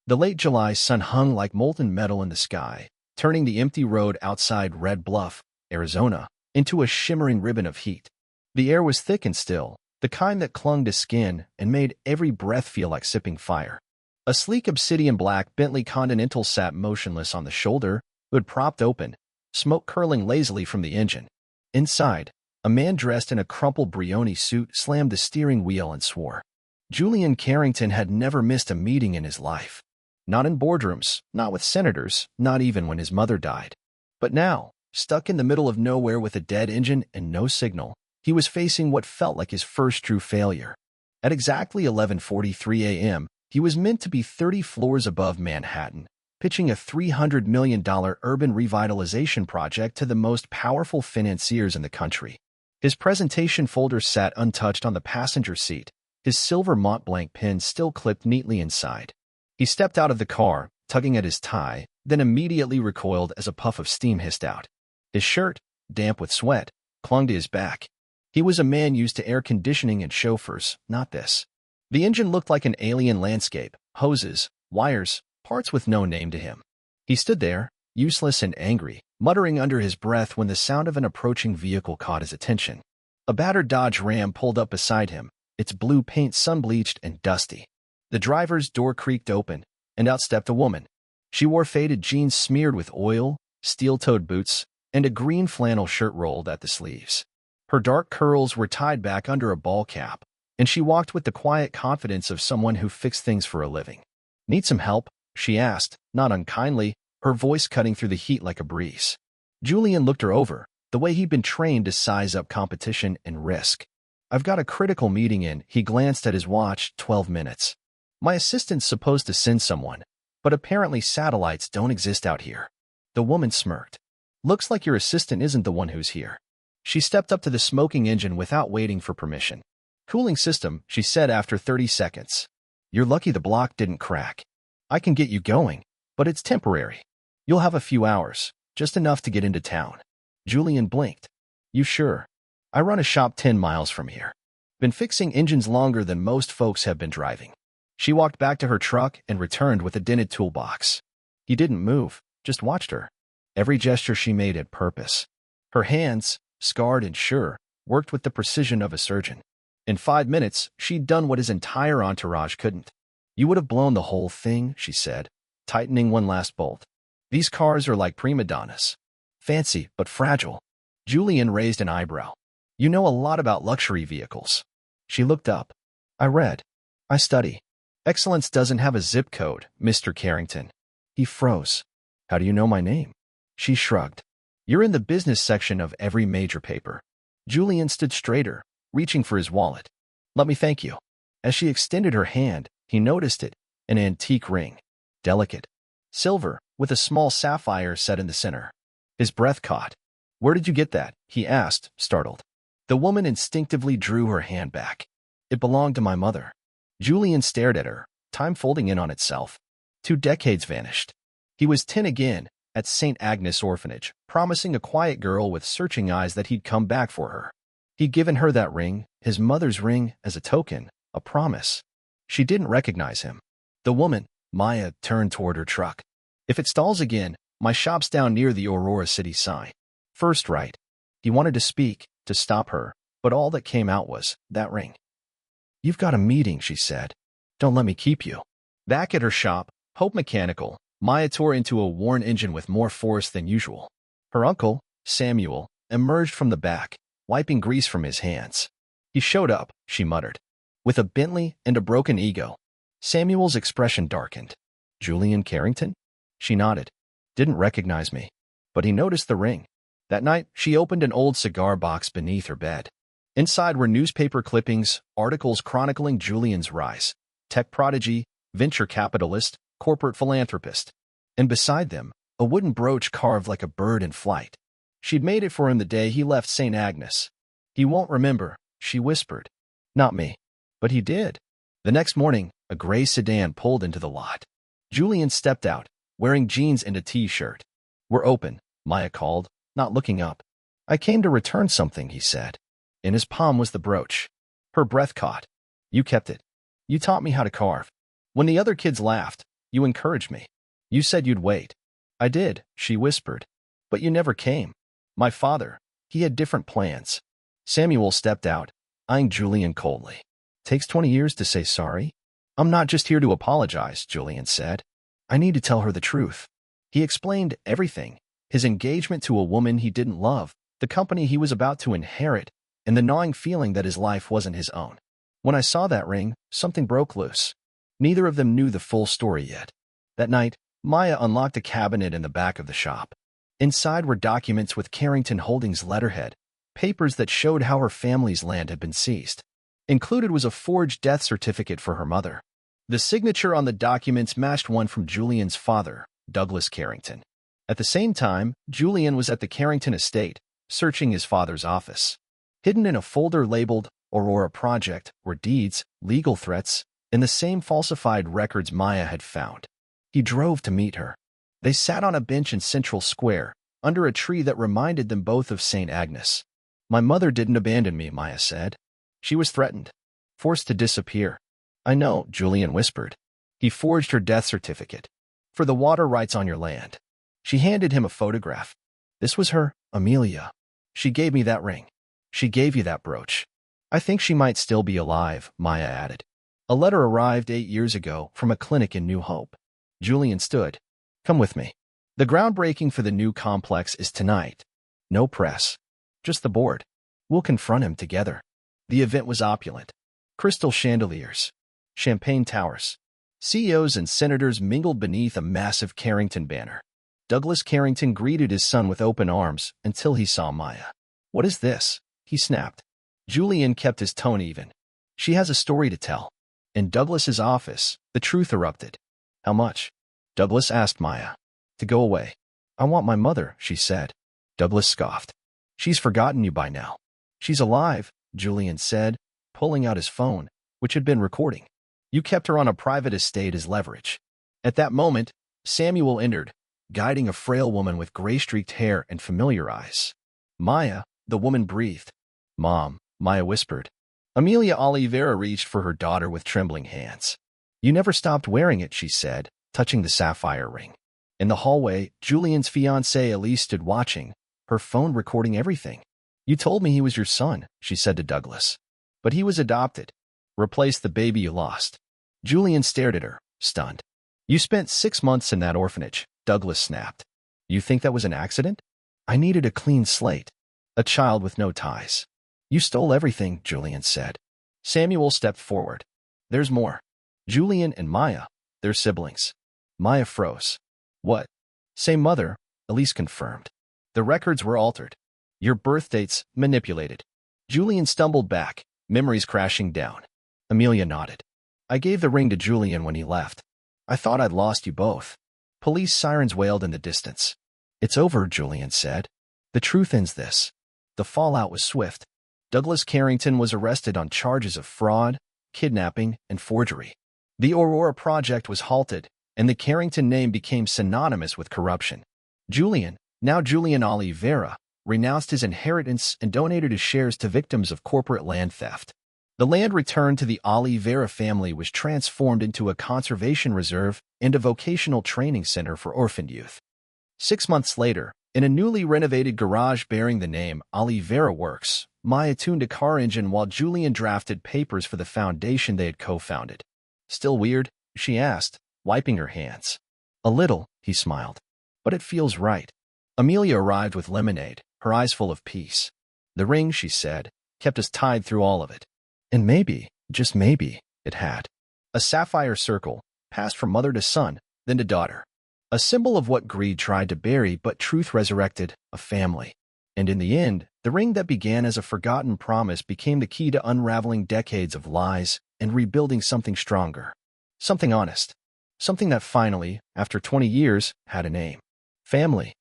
The late July sun hung like molten metal in the sky, turning the empty road outside Red Bluff, Arizona, into a shimmering ribbon of heat. The air was thick and still, the kind that clung to skin and made every breath feel like sipping fire. A sleek obsidian black Bentley Continental sat motionless on the shoulder, hood propped open, smoke curling lazily from the engine. Inside, a man dressed in a crumpled Brioni suit slammed the steering wheel and swore. Julian Carrington had never missed a meeting in his life. Not in boardrooms, not with senators, not even when his mother died. But now, stuck in the middle of nowhere with a dead engine and no signal, he was facing what felt like his first true failure. At exactly 11:43 a.m., he was meant to be 30 floors above Manhattan, pitching a $300 million urban revitalization project to the most powerful financiers in the country. His presentation folder sat untouched on the passenger seat, his silver Montblanc pen still clipped neatly inside. He stepped out of the car, tugging at his tie, then immediately recoiled as a puff of steam hissed out. His shirt, damp with sweat, clung to his back. He was a man used to air conditioning and chauffeurs, not this. The engine looked like an alien landscape, hoses, wires, parts with no name to him. He stood there, useless and angry, muttering under his breath when the sound of an approaching vehicle caught his attention. A battered Dodge Ram pulled up beside him, its blue paint sun-bleached and dusty. The driver's door creaked open, and out stepped a woman. She wore faded jeans smeared with oil, steel-toed boots, and a green flannel shirt rolled at the sleeves. Her dark curls were tied back under a ball cap, and she walked with the quiet confidence of someone who fixed things for a living. "Need some help?" she asked, not unkindly, her voice cutting through the heat like a breeze. Julian looked her over, the way he'd been trained to size up competition and risk. "I've got a critical meeting in," he glanced at his watch, 12 minutes. "My assistant's supposed to send someone, but apparently satellites don't exist out here." The woman smirked. "Looks like your assistant isn't the one who's here." She stepped up to the smoking engine without waiting for permission. "Cooling system," she said after 30 seconds. "You're lucky the block didn't crack. I can get you going, but it's temporary. You'll have a few hours, just enough to get into town." Julian blinked. "You sure? I run a shop 10 miles from here. Been fixing engines longer than most folks have been driving." She walked back to her truck and returned with a dented toolbox. He didn't move, just watched her. Every gesture she made had purpose. Her hands, scarred and sure, worked with the precision of a surgeon. In 5 minutes, she'd done what his entire entourage couldn't. "You would have blown the whole thing," she said, tightening one last bolt. "These cars are like prima donnas. Fancy, but fragile." Julian raised an eyebrow. "You know a lot about luxury vehicles." She looked up. "I read. I study. Excellence doesn't have a zip code, Mr. Carrington." He froze. "How do you know my name?" She shrugged. "You're in the business section of every major paper." Julian stood straighter, reaching for his wallet. "Let me thank you." As she extended her hand, he noticed it, an antique ring. Delicate. Silver, with a small sapphire set in the center. His breath caught. "Where did you get that?" he asked, startled. The woman instinctively drew her hand back. "It belonged to my mother." Julian stared at her, time folding in on itself. 2 decades vanished. He was 10 again, at St. Agnes Orphanage, promising a quiet girl with searching eyes that he'd come back for her. He'd given her that ring, his mother's ring, as a token, a promise. She didn't recognize him. The woman, Maya, turned toward her truck. "If it stalls again, my shop's down near the Aurora City sign. First right." He wanted to speak, to stop her, but all that came out was, "That ring." "You've got a meeting," she said. "Don't let me keep you." Back at her shop, Hope Mechanical, Maya tore into a worn engine with more force than usual. Her uncle, Samuel, emerged from the back, wiping grease from his hands. "He showed up," she muttered. "With a Bentley and a broken ego." Samuel's expression darkened. "Julian Carrington?" She nodded. "Didn't recognize me." But he noticed the ring. That night, she opened an old cigar box beneath her bed. Inside were newspaper clippings, articles chronicling Julian's rise. Tech prodigy, venture capitalist, corporate philanthropist. And beside them, a wooden brooch carved like a bird in flight. She'd made it for him the day he left St. Agnes. "He won't remember," she whispered. "Not me." But he did. The next morning, a gray sedan pulled into the lot. Julian stepped out, wearing jeans and a t-shirt. "We're open," Maya called, not looking up. "I came to return something," he said. In his palm was the brooch. Her breath caught. "You kept it. You taught me how to carve." When the other kids laughed, You encouraged me. You said you'd wait. I did, she whispered. But you never came. My father, he had different plans. Samuel stepped out, eyeing Julian coldly. Takes 20 years to say sorry? I'm not just here to apologize, Julian said. I need to tell her the truth. He explained everything. His engagement to a woman he didn't love, the company he was about to inherit, and the gnawing feeling that his life wasn't his own. When I saw that ring, something broke loose. Neither of them knew the full story yet. That night, Maya unlocked a cabinet in the back of the shop. Inside were documents with Carrington Holdings letterhead, papers that showed how her family's land had been seized. Included was a forged death certificate for her mother. The signature on the documents matched one from Julian's father, Douglas Carrington. At the same time, Julian was at the Carrington estate, searching his father's office. Hidden in a folder labeled Aurora Project were deeds, legal threats, and the same falsified records Maya had found. He drove to meet her. They sat on a bench in Central Square, under a tree that reminded them both of St. Agnes. My mother didn't abandon me, Maya said. She was threatened, forced to disappear. I know, Julian whispered. He forged her death certificate. For the water rights on your land. She handed him a photograph. This was her, Amelia. She gave me that ring. She gave you that brooch. I think she might still be alive, Maya added. A letter arrived 8 years ago from a clinic in New Hope. Julian stood. Come with me. The groundbreaking for the new complex is tonight. No press. Just the board. We'll confront him together. The event was opulent. Crystal chandeliers. Champagne towers. CEOs and senators mingled beneath a massive Carrington banner. Douglas Carrington greeted his son with open arms until he saw Maya. What is this? He snapped. Julian kept his tone even. She has a story to tell. In Douglas's office, the truth erupted. How much? Douglas asked Maya. To go away. I want my mother, she said. Douglas scoffed. She's forgotten you by now. She's alive, Julian said, pulling out his phone, which had been recording. You kept her on a private estate as leverage. At that moment, Samuel entered, guiding a frail woman with gray-streaked hair and familiar eyes. Maya, the woman breathed. Mom, Maya whispered. Amelia Oliveira reached for her daughter with trembling hands. You never stopped wearing it, she said, touching the sapphire ring. In the hallway, Julian's fiancée Elise stood watching, her phone recording everything. You told me he was your son, she said to Douglas. But he was adopted. Replaced the baby you lost. Julian stared at her, stunned. You spent 6 months in that orphanage, Douglas snapped. You think that was an accident? I needed a clean slate. A child with no ties. You stole everything, Julian said. Samuel stepped forward. There's more. Julian and Maya, they're siblings. Maya froze. What? Same mother, Elise confirmed. The records were altered. Your birth dates manipulated. Julian stumbled back, memories crashing down. Amelia nodded. I gave the ring to Julian when he left. I thought I'd lost you both. Police sirens wailed in the distance. It's over, Julian said. The truth ends this. The fallout was swift. Douglas Carrington was arrested on charges of fraud, kidnapping, and forgery. The Aurora Project was halted, and the Carrington name became synonymous with corruption. Julian, now Julian Oliveira, renounced his inheritance and donated his shares to victims of corporate land theft. The land returned to the Oliveira family was transformed into a conservation reserve and a vocational training center for orphaned youth. 6 months later, in a newly renovated garage bearing the name Oliveira Works, Maya tuned a car engine while Julian drafted papers for the foundation they had co-founded. Still weird? She asked, wiping her hands. A little, he smiled. But it feels right. Amelia arrived with lemonade, her eyes full of peace. The ring, she said, kept us tied through all of it. And maybe, just maybe, it had. A sapphire circle, passed from mother to son, then to daughter. A symbol of what greed tried to bury but truth resurrected, a family. And in the end, the ring that began as a forgotten promise became the key to unraveling decades of lies and rebuilding something stronger. Something honest. Something that finally, after 20 years, had a name. Family.